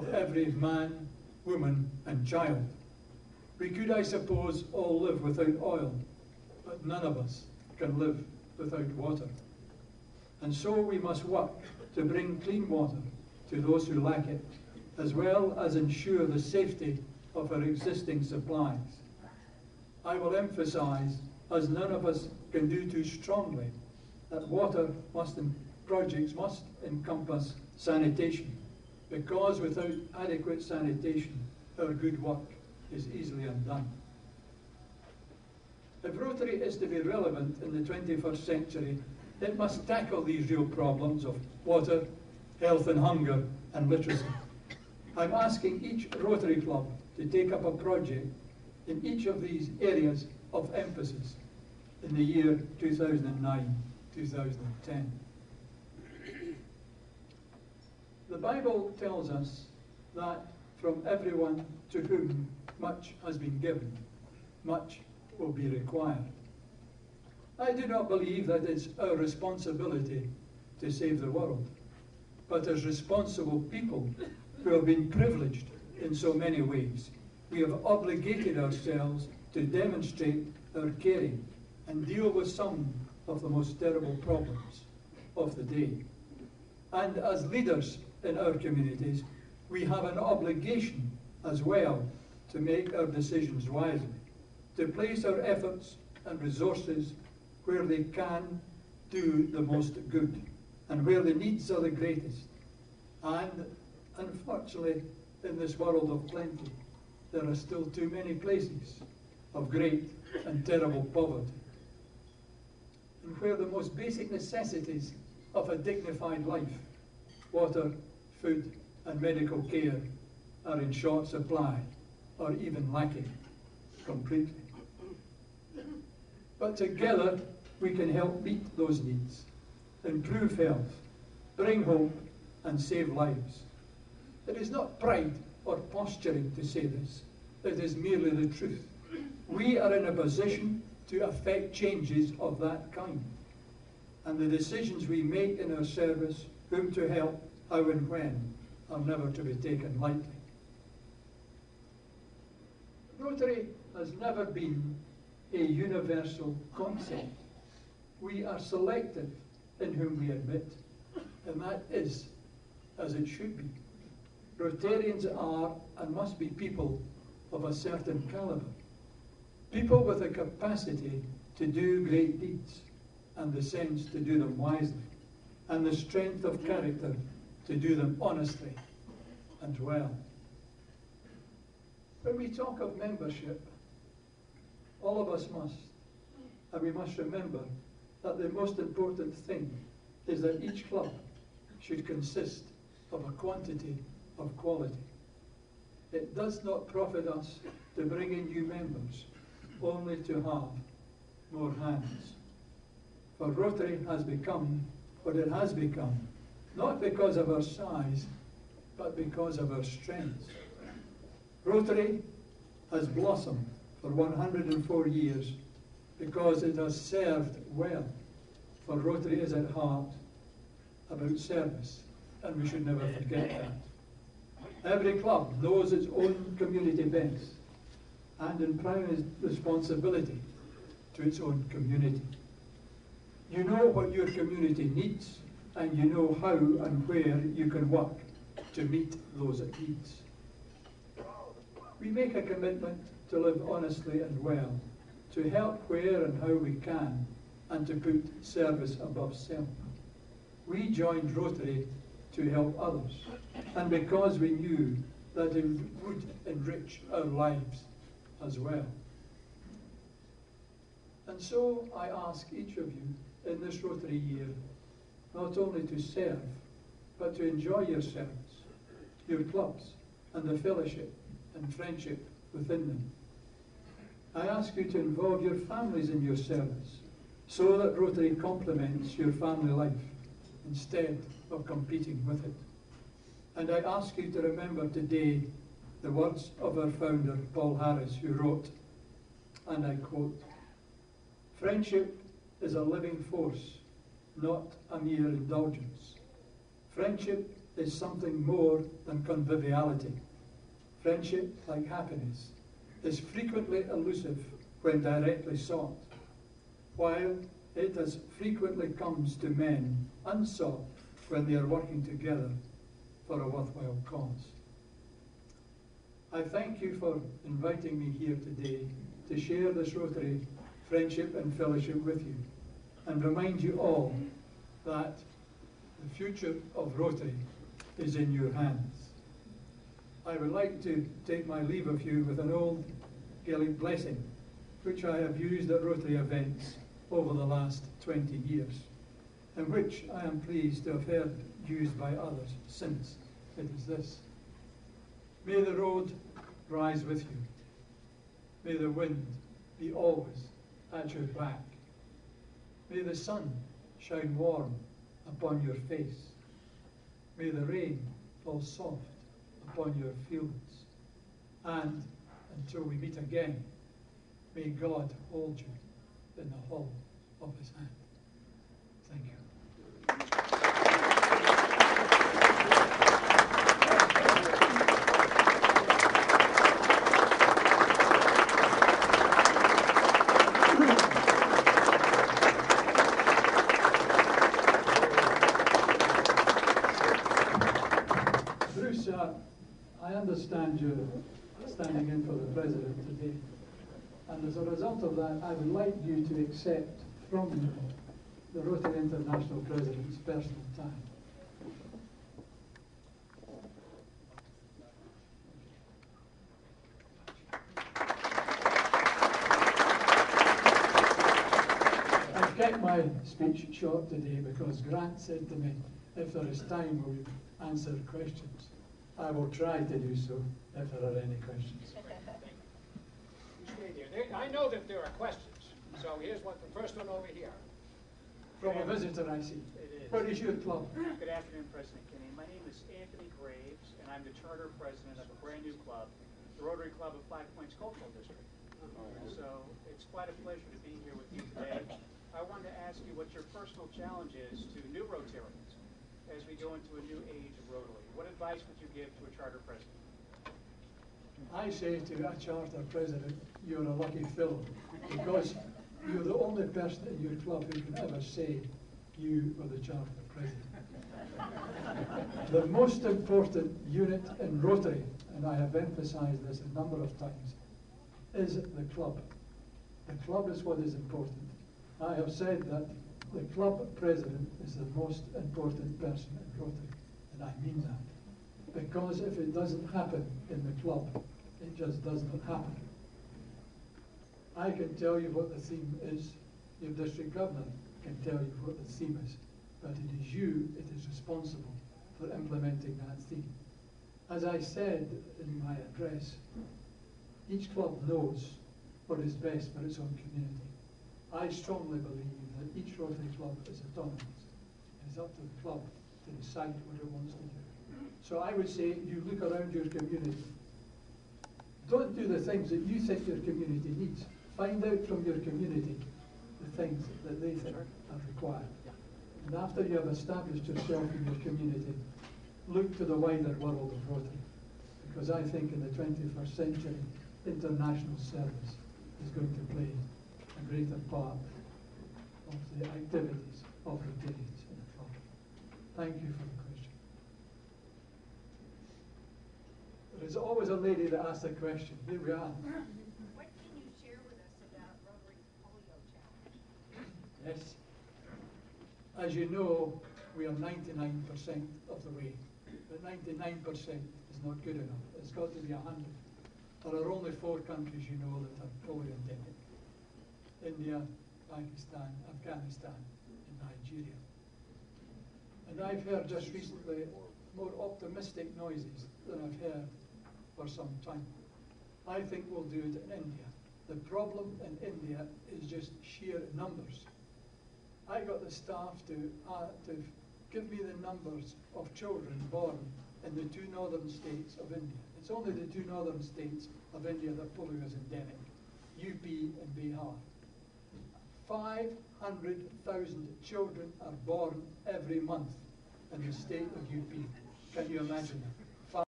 of every man, woman and child. We could, I suppose, all live without oil, but none of us can live without water. And so we must work to bring clean water to those who lack it, as well as ensure the safety of our existing supplies. I will emphasise, as none of us can do too strongly, that water projects must encompass sanitation, because without adequate sanitation, our good work is easily undone. If Rotary is to be relevant in the 21st century, it must tackle these real problems of water, health and hunger, and literacy. I'm asking each Rotary club to take up a project in each of these areas of emphasis in the year 2009-2010. The Bible tells us that from everyone to whom much has been given, much will be required. I do not believe that it's our responsibility to save the world, but as responsible people who have been privileged in so many ways, we have obligated ourselves to demonstrate our caring and deal with some of the most terrible problems of the day. And as leaders in our communities, we have an obligation as well to make our decisions wisely, to place our efforts and resources where they can do the most good and where the needs are the greatest. And unfortunately, in this world of plenty, there are still too many places of great and terrible poverty, and where the most basic necessities of a dignified life, water, food and medical care, are in short supply or even lacking completely. But together we can help meet those needs, improve health, bring hope and save lives. It is not pride or posturing to say this, it is merely the truth. We are in a position to affect changes of that kind, and the decisions we make in our service, whom to help, how and when, are never to be taken lightly. Rotary has never been a universal concept. We are selective in whom we admit, and that is as it should be. Rotarians are and must be people of a certain caliber, people with the capacity to do great deeds and the sense to do them wisely, and the strength of character to do them honestly and well. When we talk of membership, all of us must, and we must remember that the most important thing is that each club should consist of a quantity of quality. It does not profit us to bring in new members, only to have more hands. For Rotary has become what it has become, not because of our size, but because of our strengths. Rotary has blossomed for 104 years because it has served well. For Rotary is at heart about service, and we should never forget that. Every club knows its own community best and in prime responsibility to its own community. You know what your community needs, and you know how and where you can work to meet those needs. We make a commitment to live honestly and well, to help where and how we can, and to put service above self. We joined Rotary to help others, and because we knew that it would enrich our lives as well. And so I ask each of you in this Rotary year not only to serve, but to enjoy your service, your clubs, and the fellowship and friendship within them. I ask you to involve your families in your service so that Rotary complements your family life instead of competing with it. And I ask you to remember today the words of our founder, Paul Harris, who wrote, and I quote, "Friendship is a living force, not a mere indulgence. Friendship is something more than conviviality. Friendship, like happiness, is frequently elusive when directly sought, while it as frequently comes to men unsought when they are working together for a worthwhile cause. I thank you for inviting me here today to share this Rotary friendship and fellowship with you, and remind you all that the future of Rotary is in your hands. I would like to take my leave of you with an old Gaelic blessing, which I have used at Rotary events over the last 20 years, and which I am pleased to have heard used by others since. It is this: may the road rise with you. May the wind be always at your back. May the sun shine warm upon your face. May the rain fall soft upon your fields. And until we meet again, may God hold you in the hollow of his hand. Thank you. Bruce, I understand you're standing in for the President today, and as a result of that, I would like you to accept from me the Rotary International President's personal time. I've kept my speech short today because Grant said to me, if there is time, will you answer questions? I will try to do so if there are any questions. I know that there are questions, so here's one. The first one over here. From a visitor, I see. It is. What is your club? Good afternoon, President Kinney. My name is Anthony Graves, and I'm the charter president of a brand new club, the Rotary Club of Five Points Cultural District. So it's quite a pleasure to be here with you today. I wanted to ask you what your personal challenge is to new Rotarians as we go into a new age of Rotary. What advice would you give to a charter president? I say to a charter president, you're a lucky fellow, because you're the only person in your club who can ever say you were the charter president. The most important unit in Rotary, and I have emphasized this a number of times, is the club. The club is what is important. I have said that the club president is the most important person in Rotary, and I mean that. Because if it doesn't happen in the club, it just does not happen. I can tell you what the theme is. Your district governor can tell you what the theme is. But it is you, it is responsible for implementing that theme. As I said in my address, each club knows what is best for its own community. I strongly believe that each Rotary club is autonomous. It's up to the club to decide what it wants to do. So I would say you look around your community. Don't do the things that you think your community needs. Find out from your community the things that they think are required. And after you have established yourself in your community, look to the wider world of Rotary. Because I think in the 21st century, international service is going to play a greater part of the activities of Rotarians in the club. Thank you for the question. There is always a lady that asks a question. Here we are. What can you share with us about Rotary's polio challenge? Yes. As you know, we are 99% of the way. But 99% is not good enough. It's got to be 100. There are only 4 countries, you know, that are polio endemic. India, Pakistan, Afghanistan, and Nigeria. And I've heard just recently more optimistic noises than I've heard for some time. I think we'll do it in India. The problem in India is just sheer numbers. I got the staff to give me the numbers of children born in the 2 northern states of India. It's only the 2 northern states of India that polio is endemic, UP and Bihar. 500,000 children are born every month in the state of UP. Can you imagine it?